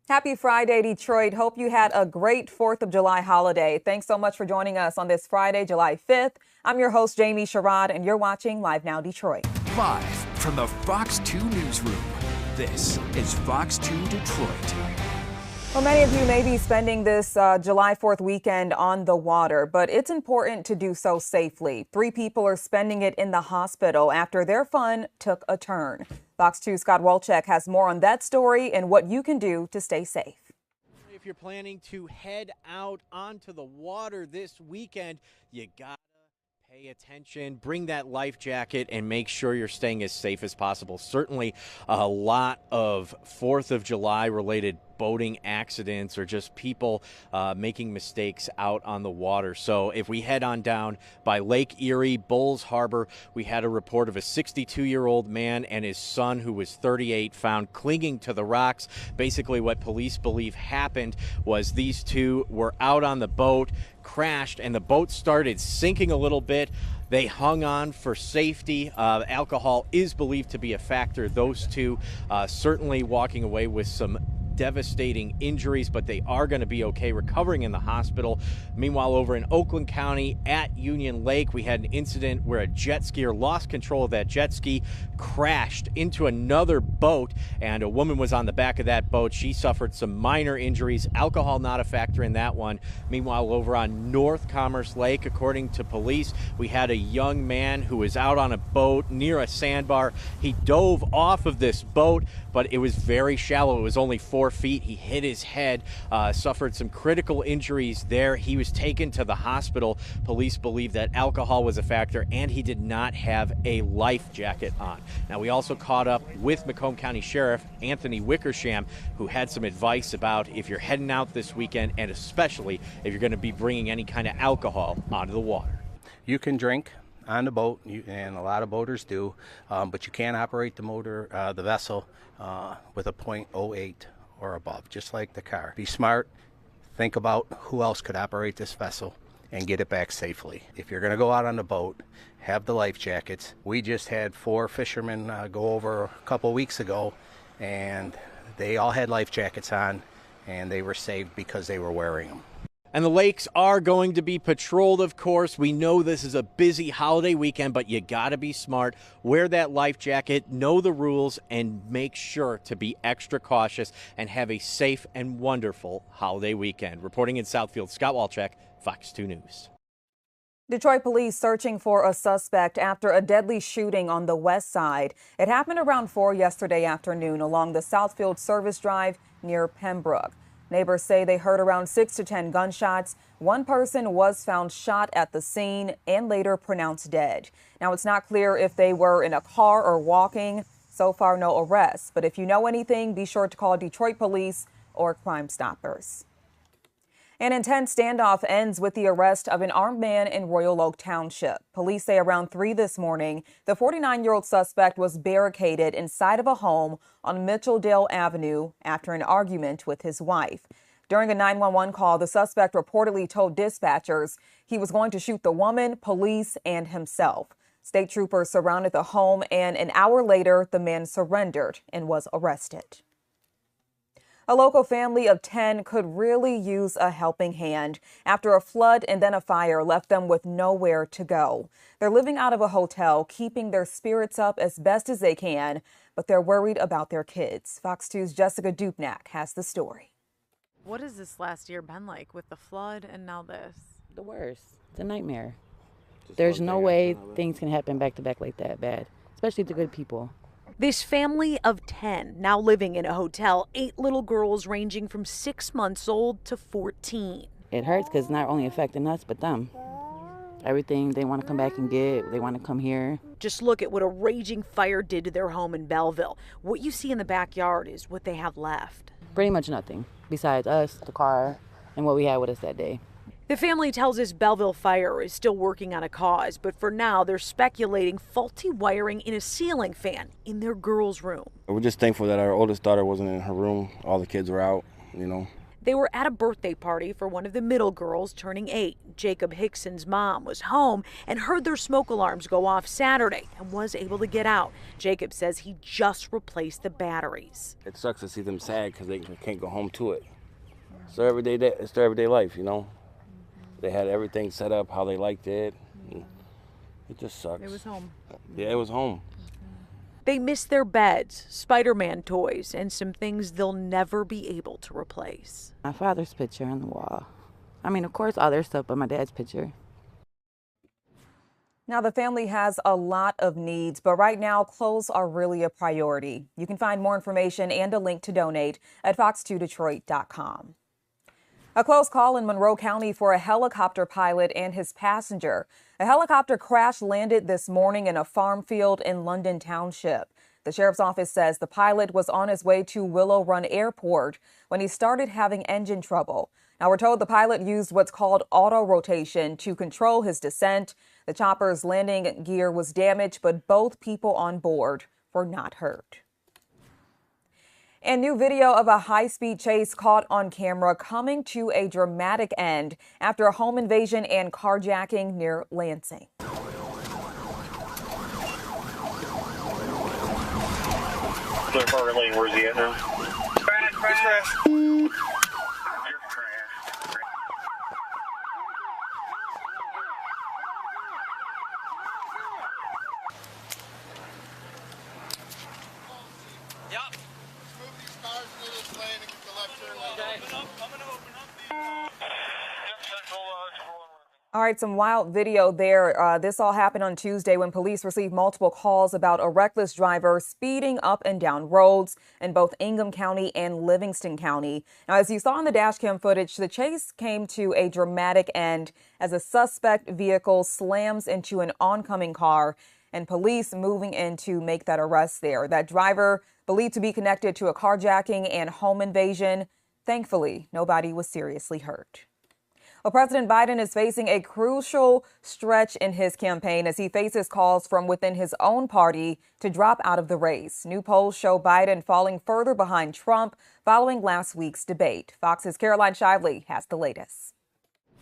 Happy Friday, Detroit. Hope you had a great 4th of July holiday. Thanks so much for joining us on this Friday, July 5th. I'm your host, Jamie Sherrod, and you're watching Live Now Detroit. Live from the Fox 2 newsroom, this is Fox 2 Detroit. Well, many of you may be spending this July 4th weekend on the water, but it's important to do so safely. 3 people are spending it in the hospital after their fun took a turn. Fox 2's Scott Wolchek has more on that story and what you can do to stay safe. If you're planning to head out onto the water this weekend, you got pay attention, bring that life jacket, and make sure you're staying as safe as possible. Certainly a lot of 4th of July related boating accidents or just people making mistakes out on the water. So if we head on down by Lake Erie, Bulls Harbor, we had a report of a 62-year-old man and his son who was 38 found clinging to the rocks. Basically what police believe happened was these two were out on the boat, crashed, and the boat started sinking a little bit. They hung on for safety. Alcohol is believed to be a factor. Those two certainly walking away with some devastating injuries, but they are going to be okay, recovering in the hospital. Meanwhile, over in Oakland County at Union Lake, we had an incident where a jet skier lost control of that jet ski, crashed into another boat, and a woman was on the back of that boat. She suffered some minor injuries. Alcohol not a factor in that one. Meanwhile, over on North Commerce Lake, according to police, we had a young man who was out on a boat near a sandbar. He dove off of this boat, but it was very shallow. It was only 4 feet. He hit his head, suffered some critical injuries there. He was taken to the hospital. Police believe that alcohol was a factor, and he did not have a life jacket on. Now, we also caught up with Macomb County Sheriff Anthony Wickersham, who had some advice about if you're heading out this weekend, and especially if you're going to be bringing any kind of alcohol onto the water. You can drink on the boat, and a lot of boaters do, but you can't operate the vessel with a .08 or above, just like the car. Be smart, think about who else could operate this vessel and get it back safely. If you're going to go out on the boat, have the life jackets. We just had 4 fishermen go over a couple weeks ago, and they all had life jackets on, and they were saved because they were wearing them. And the lakes are going to be patrolled, of course. We know this is a busy holiday weekend, but you got to be smart. Wear that life jacket, know the rules, and make sure to be extra cautious and have a safe and wonderful holiday weekend. Reporting in Southfield, Scott Wolchek, Fox 2 News. Detroit police searching for a suspect after a deadly shooting on the west side. It happened around 4 yesterday afternoon along the Southfield Service Drive near Pembroke. Neighbors say they heard around 6 to 10 gunshots. One person was found shot at the scene and later pronounced dead. Now, it's not clear if they were in a car or walking. So far, no arrests. But if you know anything, be sure to call Detroit police or Crime Stoppers. An intense standoff ends with the arrest of an armed man in Royal Oak Township. Police say around 3 this morning, the 49-year-old suspect was barricaded inside of a home on Mitchelldale Avenue after an argument with his wife. During a 911 call, the suspect reportedly told dispatchers he was going to shoot the woman, police, and himself. State troopers surrounded the home, and an hour later, the man surrendered and was arrested. A local family of 10 could really use a helping hand after a flood and then a fire left them with nowhere to go. They're living out of a hotel, keeping their spirits up as best as they can, but they're worried about their kids. Fox 2's Jessica Dupnack has the story. What has this last year been like with the flood and now this? The worst. It's a nightmare. There's no way things can happen back to back like that bad, especially to good people. This family of 10 now living in a hotel, 8 little girls ranging from 6 months old to 14. It hurts because it's not only affecting us, but them. Everything they want to come back and get, they want to come here. Just look at what a raging fire did to their home in Belleville. What you see in the backyard is what they have left. Pretty much nothing besides us, the car, and what we had with us that day. The family tells us Belleville Fire is still working on a cause, but for now they're speculating faulty wiring in a ceiling fan in their girls' room. We're just thankful that our oldest daughter wasn't in her room. All the kids were out, you know. They were at a birthday party for one of the middle girls turning 8. Jacob Hickson's mom was home and heard their smoke alarms go off Saturday and was able to get out. Jacob says he just replaced the batteries. It sucks to see them sad because they can't go home to it. It's their everyday life, you know. They had everything set up how they liked it. It just sucks. It was home. Yeah, it was home. They miss their beds, Spider-Man toys, and some things they'll never be able to replace. My father's picture on the wall. I mean, of course, all their stuff, but my dad's picture. Now, the family has a lot of needs, but right now, clothes are really a priority. You can find more information and a link to donate at fox2detroit.com. A close call in Monroe County for a helicopter pilot and his passenger. A helicopter crash landed this morning in a farm field in London Township. The sheriff's office says the pilot was on his way to Willow Run Airport when he started having engine trouble. Now, we're told the pilot used what's called auto rotation to control his descent. The chopper's landing gear was damaged, but both people on board were not hurt. And new video of a high-speed chase caught on camera coming to a dramatic end after a home invasion and carjacking near Lansing. Where's he at now? Crash. All right, some wild video there. This all happened on Tuesday when police received multiple calls about a reckless driver speeding up and down roads in both Ingham County and Livingston County. Now, as you saw in the dash cam footage, the chase came to a dramatic end as a suspect vehicle slams into an oncoming car and police moving in to make that arrest there. That driver believed to be connected to a carjacking and home invasion. Thankfully, nobody was seriously hurt. Well, President Biden is facing a crucial stretch in his campaign as he faces calls from within his own party to drop out of the race. New polls show Biden falling further behind Trump following last week's debate. Fox's Caroline Shively has the latest.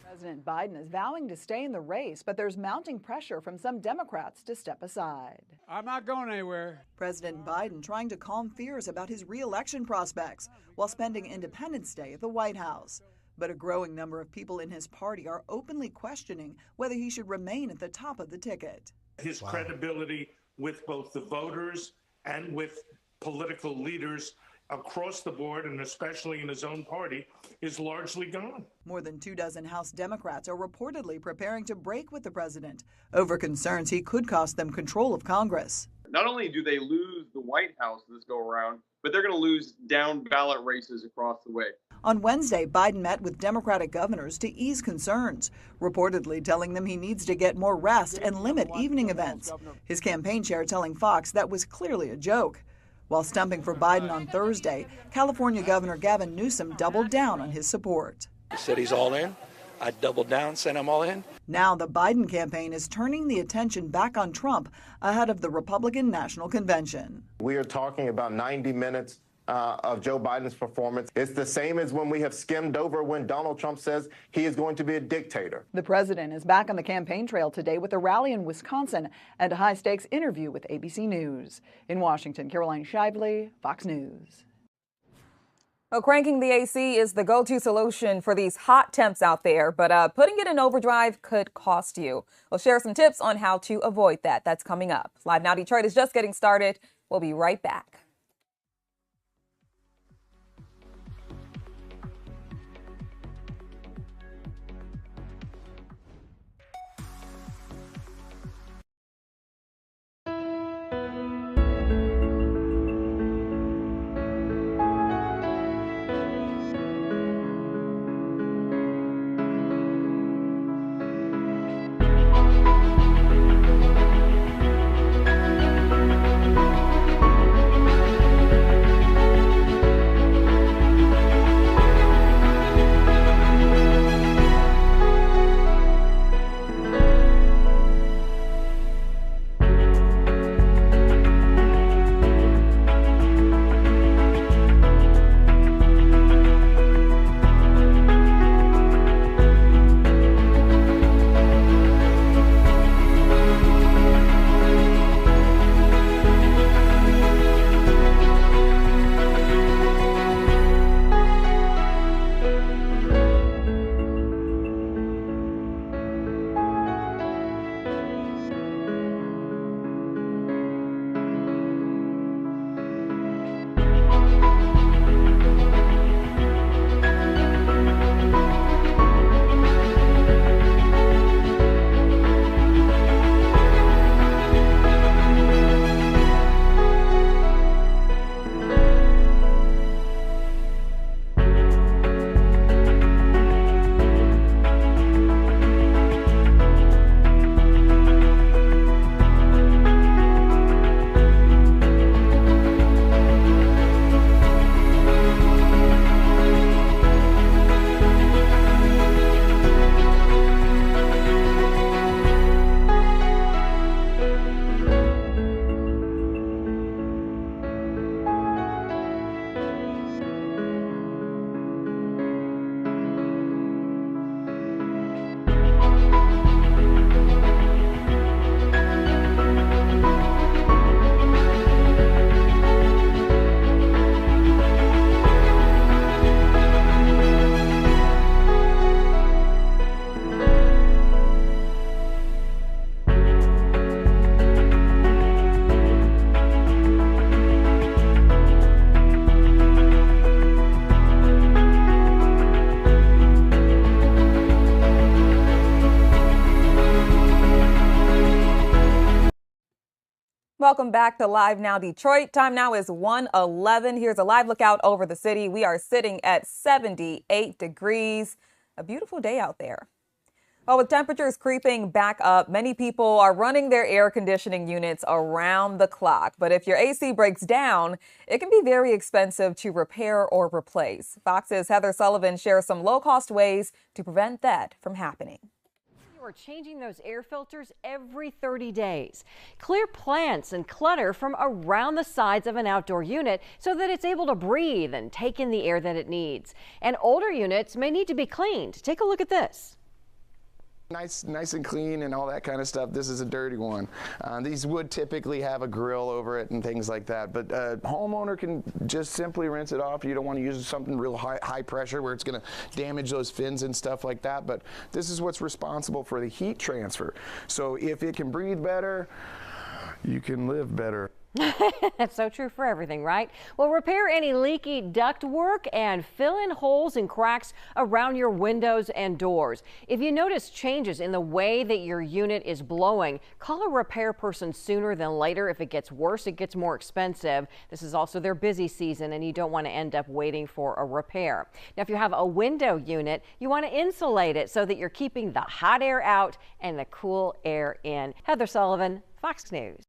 President Biden is vowing to stay in the race, but there's mounting pressure from some Democrats to step aside. I'm not going anywhere. President Biden trying to calm fears about his re-election prospects while spending Independence Day at the White House. But a growing number of people in his party are openly questioning whether he should remain at the top of the ticket. His credibility with both the voters and with political leaders across the board, and especially in his own party, is largely gone. More than 24 House Democrats are reportedly preparing to break with the president over concerns he could cost them control of Congress. Not only do they lose the White House this go around, but they're going to lose down ballot races across the way. On Wednesday, Biden met with Democratic governors to ease concerns, reportedly telling them he needs to get more rest and limit evening events. His campaign chair telling Fox that was clearly a joke. While stumping for Biden on Thursday, California Governor Gavin Newsom doubled down on his support. He said he's all in. I doubled down, said I'm all in. Now the Biden campaign is turning the attention back on Trump ahead of the Republican National Convention. We are talking about 90 minutes of Joe Biden's performance. It's the same as when we have skimmed over when Donald Trump says he is going to be a dictator. The president is back on the campaign trail today with a rally in Wisconsin and a high-stakes interview with ABC News. In Washington, Caroline Shively, Fox News. Well, cranking the AC is the go-to solution for these hot temps out there, but putting it in overdrive could cost you. We'll share some tips on how to avoid that. That's coming up. Live Now Detroit is just getting started. We'll be right back. welcome back to Live Now Detroit. Time now is 1:11. Here's a live lookout over the city. We are sitting at 78 degrees. A beautiful day out there. Well, with temperatures creeping back up, many people are running their air conditioning units around the clock. But if your AC breaks down, it can be very expensive to repair or replace. Fox's Heather Sullivan shares some low-cost ways to prevent that from happening. You are changing those air filters every 30 days. Clear plants and clutter from around the sides of an outdoor unit so that it's able to breathe and take in the air that it needs. And older units may need to be cleaned. Take a look at this. Nice and clean and all that kind of stuff. This is a dirty one. These would typically have a grill over it and things like that, but a homeowner can just simply rinse it off. You don't want to use something real high pressure where it's going to damage those fins and stuff like that, but this is what's responsible for the heat transfer. So if it can breathe better, you can live better. That's so true for everything, right? Well, repair any leaky duct work and fill in holes and cracks around your windows and doors. If you notice changes in the way that your unit is blowing, call a repair person sooner than later. If it gets worse, it gets more expensive. This is also their busy season, and you don't want to end up waiting for a repair. Now, if you have a window unit, you want to insulate it so that you're keeping the hot air out and the cool air in. Heather Sullivan, Fox News.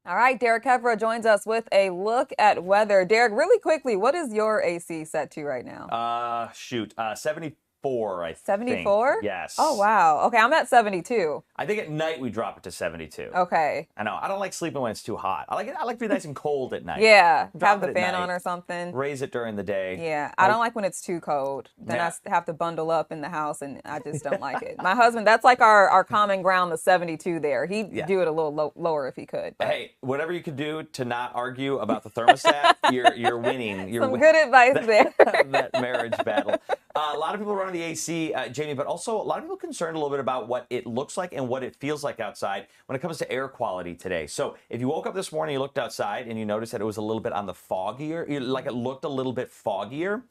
All right, Derek Kevra joins us with a look at weather. Derek, really quickly, what is your AC set to right now? 74, I think. 74? Yes. Oh, wow. Okay, I'm at 72. I think at night we drop it to 72. Okay. I know. I don't like sleeping when it's too hot. I like to be nice and cold at night. Yeah, Drop have the it at fan night, on or something. Raise it during the day. Yeah, I don't like when it's too cold. Then Yeah. I have to bundle up in the house, and I just don't like it. My husband, that's like our common ground, the 72 there. He'd do it a little lower if he could. But. Hey, whatever you can do to not argue about the thermostat, you're winning. You're Some good advice there. that marriage battle. A lot of people running the AC, Jamie, but also a lot of people concerned a little bit about what it looks like and what it feels like outside when it comes to air quality today. So if you woke up this morning, you looked outside and you noticed that it was a little bit on the foggier, like it looked a little bit foggier.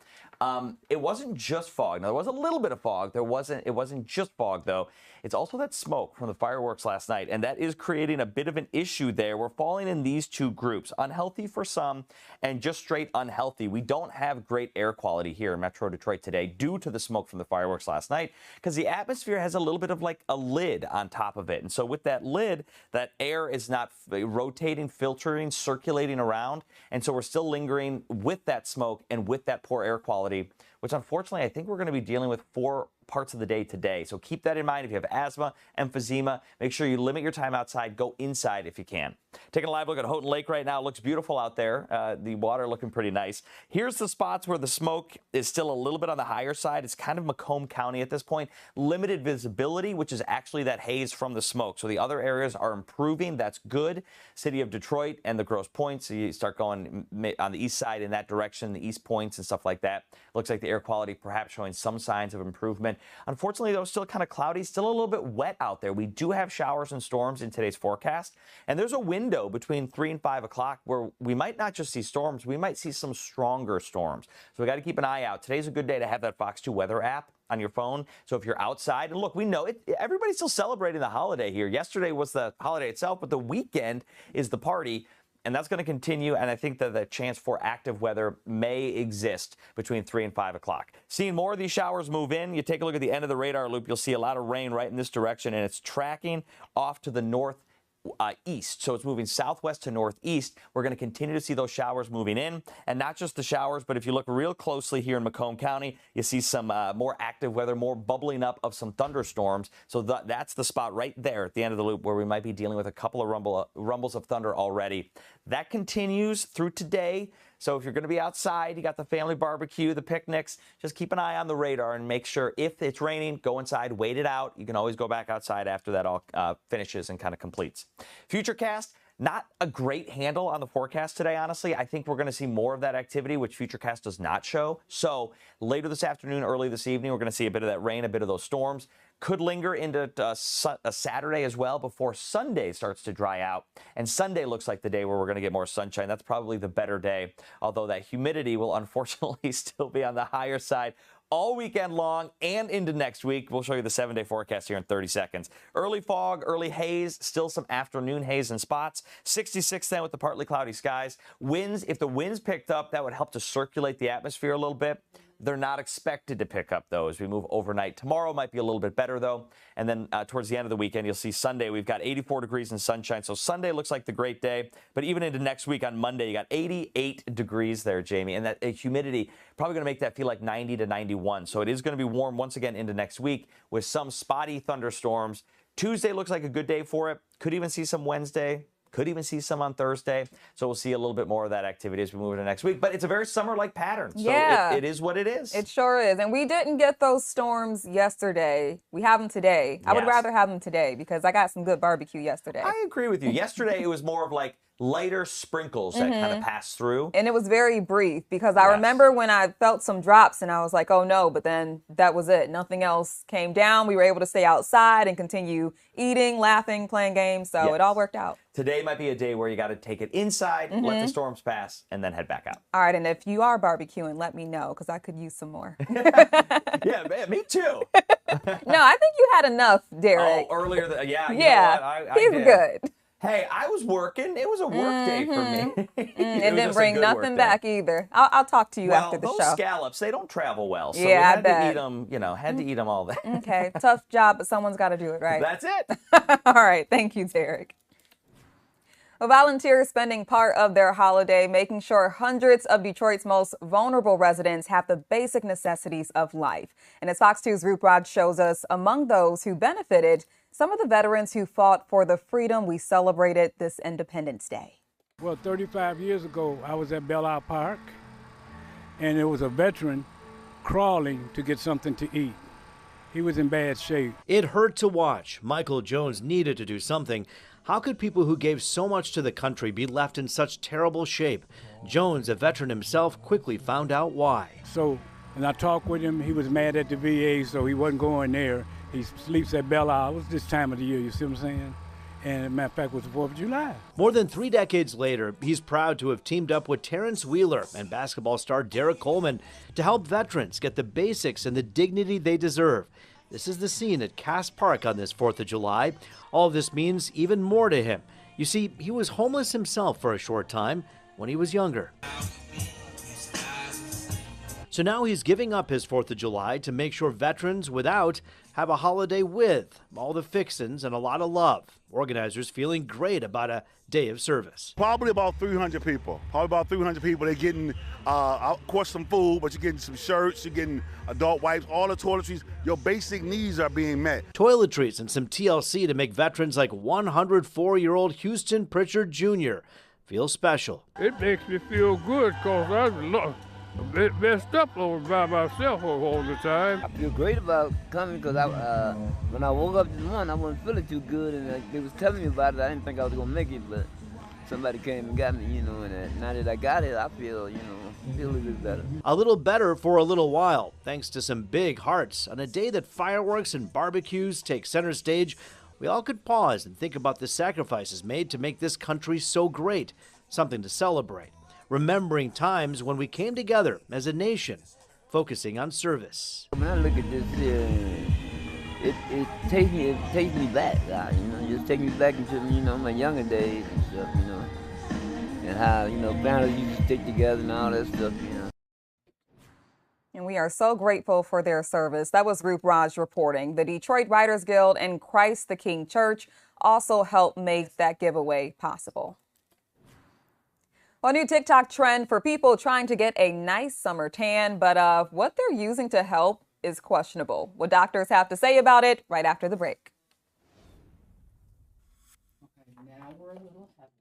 It wasn't just fog. Now, there was a little bit of fog. It wasn't just fog, though. It's also that smoke from the fireworks last night, and that is creating a bit of an issue there. We're falling in these two groups, unhealthy for some and just straight unhealthy. We don't have great air quality here in Metro Detroit today due to the smoke from the fireworks last night because the atmosphere has a little bit of like a lid on top of it. And so with that lid, that air is not rotating, filtering, circulating around. And so we're still lingering with that smoke and with that poor air quality, which unfortunately I think we're going to be dealing with for parts of the day today. So keep that in mind. If you have asthma, emphysema, make sure you limit your time outside. Go inside if you can. Taking a live look at Houghton Lake right now. It looks beautiful out there. The water looking pretty nice. Here's the spots where the smoke is still a little bit on the higher side. It's kind of Macomb County at this point. Limited visibility, which is actually that haze from the smoke. So the other areas are improving. That's good. City of Detroit and the Grosse Pointes. So you start going on the east side in that direction, the East Points and stuff like that. Looks like the air quality perhaps showing some signs of improvement. Unfortunately, though, still kind of cloudy, still a little bit wet out there. We do have showers and storms in today's forecast, and there's a window between 3 and 5 o'clock where we might not just see storms, we might see some stronger storms. So we got to keep an eye out. Today's a good day to have that Fox 2 weather app on your phone. So if you're outside, and look, we know it, everybody's still celebrating the holiday here. Yesterday was the holiday itself, but the weekend is the party. And that's going to continue, and I think that the chance for active weather may exist between 3 and 5 o'clock. Seeing more of these showers move in, you take a look at the end of the radar loop, you'll see a lot of rain right in this direction, and it's tracking off to the northeast. So it's moving southwest to northeast. We're going to continue to see those showers moving in, and not just the showers, but if you look real closely here in Macomb County, you see some more active weather, more bubbling up of some thunderstorms. So that's the spot right there at the end of the loop where we might be dealing with a couple of rumbles of thunder already. That continues through today. So if you're going to be outside, you got the family barbecue, the picnics, just keep an eye on the radar and make sure if it's raining, go inside, wait it out. You can always go back outside after that all finishes and kind of completes. Futurecast, not a great handle on the forecast today, honestly. I think we're going to see more of that activity, which Futurecast does not show. So later this afternoon, early this evening, we're going to see a bit of that rain, a bit of those storms. Could linger into a Saturday as well before Sunday starts to dry out. And Sunday looks like the day where we're going to get more sunshine. That's probably the better day, although that humidity will unfortunately still be on the higher side all weekend long and into next week. We'll show you the 7-day forecast here in 30 seconds. Early fog, early haze, still some afternoon haze in spots. 66 then with the partly cloudy skies. Winds, if the winds picked up, that would help to circulate the atmosphere a little bit. They're not expected to pick up, though, as we move overnight. Tomorrow might be a little bit better, though. And then towards the end of the weekend, you'll see Sunday, we've got 84 degrees and sunshine. So Sunday looks like the great day. But even into next week on Monday, you got 88 degrees there, Jamie. And that humidity probably going to make that feel like 90 to 91. So it is going to be warm once again into next week with some spotty thunderstorms. Tuesday looks like a good day for it. Could even see some Wednesday. Could even see some on Thursday. So we'll see a little bit more of that activity as we move into next week. But it's a very summer-like pattern. So yeah. it is what it is. It sure is. And we didn't get those storms yesterday. We have them today. Yes. I would rather have them today because I got some good barbecue yesterday. I agree with you. Yesterday, it was more of like lighter sprinkles that kind of passed through. And it was very brief because I remember when I felt some drops and I was like, oh no, but then that was it. Nothing else came down. We were able to stay outside and continue eating, laughing, playing games. So it all worked out. Today might be a day where you got to take it inside, let the storms pass, and then head back out. All right. And if you are barbecuing, let me know because I could use some more. Yeah, man, me too. No, I think you had enough, Derek. Oh, earlier. You yeah, know what? I he's did. Good. Hey, I was working. It was a work day for me. It didn't bring nothing back either. I'll talk to you after the show. Those scallops, they don't travel well. So yeah, we had I bet. to eat them, had to eat them all day. Okay, tough job, but someone's got to do it, right? That's it. All right, thank you, Derek. Volunteers spending part of their holiday making sure hundreds of Detroit's most vulnerable residents have the basic necessities of life. And as Fox 2's Roop Rod shows us, among those who benefited, some of the veterans who fought for the freedom we celebrated this Independence Day. Well, 35 years ago, I was at Belle Isle Park, and there was a veteran crawling to get something to eat. He was in bad shape. It hurt to watch. Michael Jones needed to do something. How could people who gave so much to the country be left in such terrible shape? Jones, a veteran himself, quickly found out why. So, and I talked with him. He was mad at the VA, so he wasn't going there. He sleeps at Belle Isle. It was this time of the year, you see what I'm saying? And as a matter of fact, it was the 4th of July. More than 3 decades later, he's proud to have teamed up with Terrence Wheeler and basketball star Derek Coleman to help veterans get the basics and the dignity they deserve. This is the scene at Cass Park on this 4th of July. All of this means even more to him. You see, he was homeless himself for a short time when he was younger. So now he's giving up his 4th of July to make sure veterans without have a holiday with all the fixins and a lot of love. Organizers feeling great about a day of service. Probably about 300 people. They're getting, of course, some food, but you're getting some shirts, you're getting adult wipes, all the toiletries. Your basic needs are being met. Toiletries and some TLC to make veterans like 104-year-old Houston Pritchard Jr. feel special. It makes me feel good because I was a bit messed up over by myself all the time. I feel great about coming because when I woke up this morning, I wasn't feeling too good, and they was telling me about it. I didn't think I was gonna make it, but somebody came and got me, and now that I got it, I feel, feel a little bit better. A little better for a little while, thanks to some big hearts. On a day that fireworks and barbecues take center stage, we all could pause and think about the sacrifices made to make this country so great, something to celebrate. Remembering times when we came together as a nation, focusing on service. When I look at this here, it takes me back, just take me back into, my younger days and stuff, and how, families used to stick together and all that stuff, And we are so grateful for their service. That was Roop Raj reporting. The Detroit Writers Guild and Christ the King Church also helped make that giveaway possible. A new TikTok trend for people trying to get a nice summer tan, but what they're using to help is questionable. What doctors have to say about it right after the break. Okay, now we're a little happy.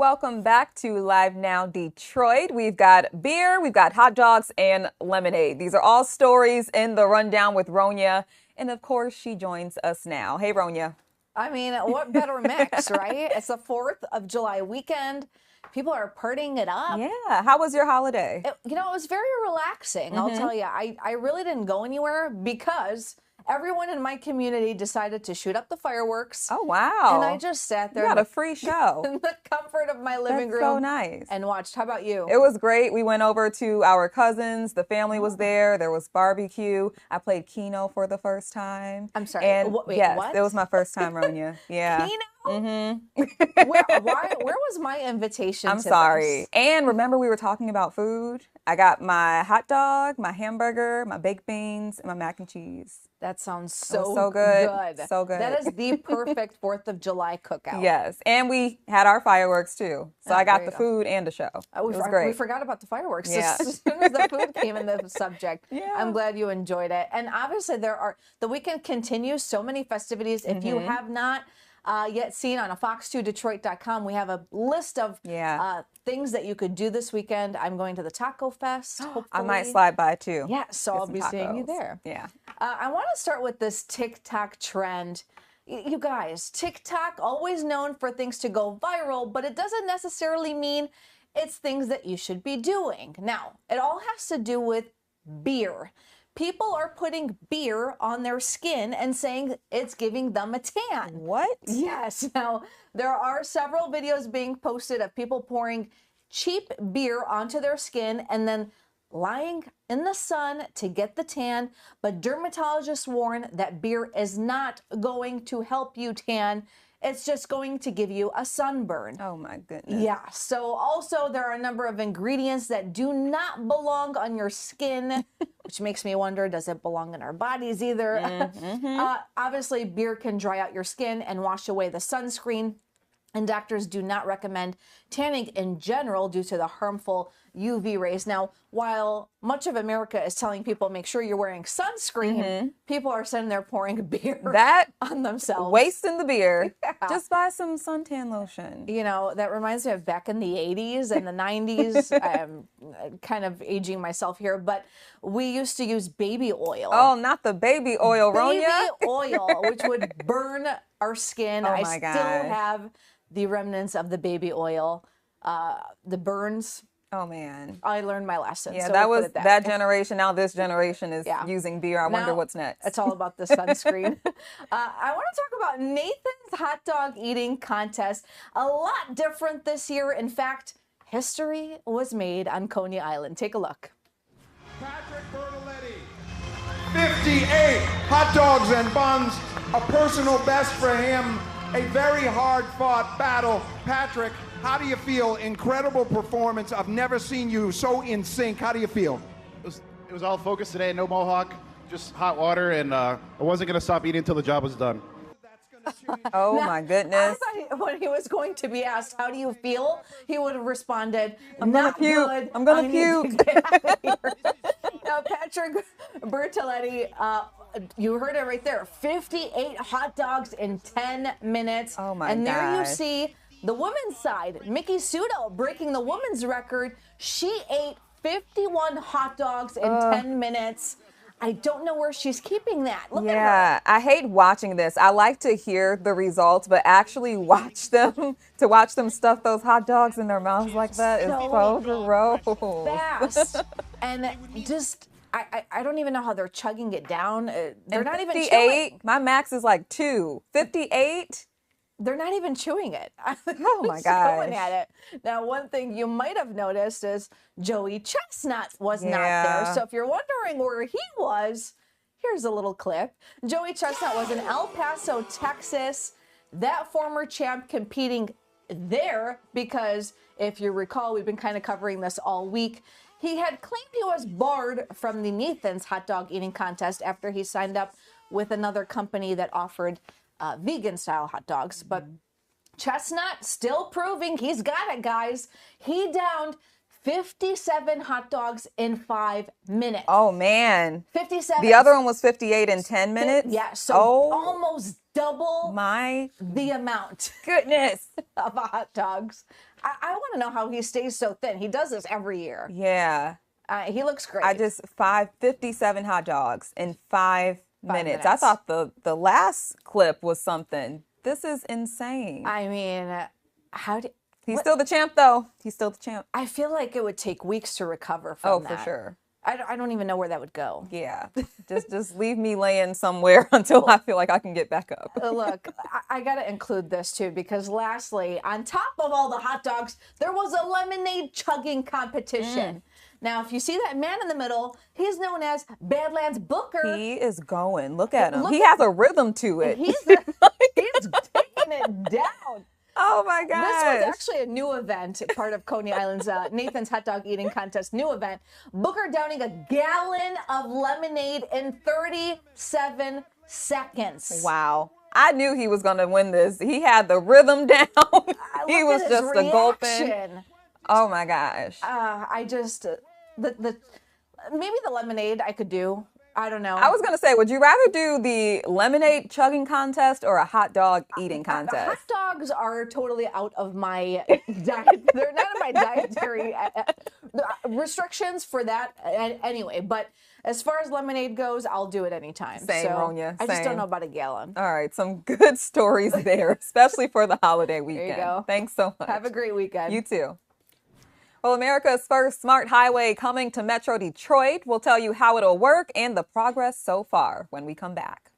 welcome back to Live Now Detroit. We've got beer, we've got hot dogs, and lemonade. These are all stories in the rundown with Ronya. And of course, she joins us now. Hey, Ronya. I mean, what better mix, right? It's the 4th of July weekend. People are partying it up. Yeah. How was your holiday? It was very relaxing. I'll tell you, I really didn't go anywhere because everyone in my community decided to shoot up the fireworks. Oh, wow. And I just sat there. You got a free show. In the comfort of my living room. So nice. And watched. How about you? It was great. We went over to our cousins. The family was there. There was barbecue. I played Keno for the first time. I'm sorry. And wait, yes, what? it was my first time, Ronya. Yeah. Keno? Mm-hmm. Where was my invitation I'm to sorry. this? And remember we were talking about food? I got my hot dog, my hamburger, my baked beans, and my mac and cheese. That sounds It was so, so good. So good. That is the perfect 4th of July cookout. Yes. And we had our fireworks too. So I got the food and the show. It was great. We forgot about the fireworks. Yeah. As soon as the food came in the subject. Yeah. I'm glad you enjoyed it. And obviously the weekend continues. So many festivities. If you have not yet seen on a fox2detroit.com, we have a list of things that you could do this weekend. I'm going to the Taco Fest. Hopefully. I might slide by too. Yeah, so I'll be seeing you there. Yeah. I want to start with this TikTok trend. You guys, TikTok, always known for things to go viral, but it doesn't necessarily mean it's things that you should be doing. Now, it all has to do with beer. People are putting beer on their skin and saying it's giving them a tan. What? Yes. Now, there are several videos being posted of people pouring cheap beer onto their skin and then lying in the sun to get the tan. But dermatologists warn that beer is not going to help you tan. It's just going to give you a sunburn. Oh my goodness. Yeah. So also there are a number of ingredients that do not belong on your skin, which makes me wonder, does it belong in our bodies either? Obviously, beer can dry out your skin and wash away the sunscreen. And doctors do not recommend tanning in general due to the harmful UV rays. Now, while much of America is telling people make sure you're wearing sunscreen, people are sitting there pouring beer on themselves. Wasting the beer. Yeah. Just buy some suntan lotion. You know, that reminds me of back in the 80s and the 90s. I'm kind of aging myself here, but we used to use baby oil. Oh, not the baby oil, Ronya. Baby oil, which would burn our skin. Oh my I gosh. still have the remnants of the baby oil, the burns. Oh man, I learned my lesson. Yeah, so that we'll was put it that generation. Now this generation is using beer. I wonder Now, what's next. It's all about the sunscreen. I want to talk about Nathan's hot dog eating contest. A lot different this year. In fact, history was made on Coney Island. Take a look. Patrick Bertoletti, 58 hot dogs and buns, a personal best for him. A very hard-fought battle. Patrick, how do you feel? Incredible performance. I've never seen you so in sync. How do you feel? It was all focused today, no mohawk, just hot water, and I wasn't going to stop eating until the job was done. Oh my goodness. I thought when he was going to be asked, how do you feel? He would have responded, I'm gonna not puke. good. I'm gonna I need puke. to get out of here. Now, Patrick Bertoletti, you heard it right there. 58 hot dogs in 10 minutes. Oh my And there you gosh. see the women's side. Mickey Sudo breaking the women's record. She ate 51 hot dogs in 10 minutes. I don't know where she's keeping that. Look at her. I hate watching this. I like to hear the results, but actually watch them, to watch them stuff those hot dogs in their mouths like that is so gross. Fast. And just, I don't even know how they're chugging it down. They're not even 58, chewing. my max is like 2. 58? They're not even chewing it. Oh my Just gosh. going at it. Now, one thing you might have noticed is Joey Chestnut was not there. So if you're wondering where he was, here's a little clip. Joey Chestnut was in El Paso, Texas. That former champ competing there because, if you recall, we've been kind of covering this all week. He had claimed he was barred from the Nathan's hot dog eating contest after he signed up with another company that offered vegan style hot dogs. But Chestnut still proving he's got it, guys. He downed 57 hot dogs in 5 minutes. Oh man. 57. The other one was 58 in 10 minutes? Yeah, so almost double my the amount goodness of hot dogs. I want to know how he stays so thin. He does this every year. Yeah. He looks great. I just 57 hot dogs in 5 minutes. I minutes. thought the last clip was something. This is insane. I mean, He's still the champ, though. He's still the champ. I feel like it would take weeks to recover from that. Oh, for sure. I don't even know where that would go. Yeah. just leave me laying somewhere until I feel like I can get back up. Look, I got to include this too, because lastly, on top of all the hot dogs, there was a lemonade chugging competition. Now, if you see that man in the middle, he's known as Badlands Booker. He is going. Look at him. Look He at has a rhythm to it. He's taking it down. Oh my gosh. This was actually a new event, part of Coney Island's Nathan's Hot Dog Eating Contest new event. Booker downing a gallon of lemonade in 37 seconds. Wow. I knew he was going to win this. He had the rhythm down. He was just a gulping. Oh my gosh. I just, maybe the lemonade I could do. I don't know. I was going to say, would you rather do the lemonade chugging contest or a hot dog eating contest? Hot dogs are totally out of my diet. They're not in my dietary restrictions for that anyway. But as far as lemonade goes, I'll do it anytime. Same, Ronya. I just don't know about a gallon. All right. Some good stories there, especially for the holiday weekend. There you go. Thanks so much. Have a great weekend. You too. Well, America's first smart highway coming to Metro Detroit. We'll tell you how it'll work and the progress so far when we come back.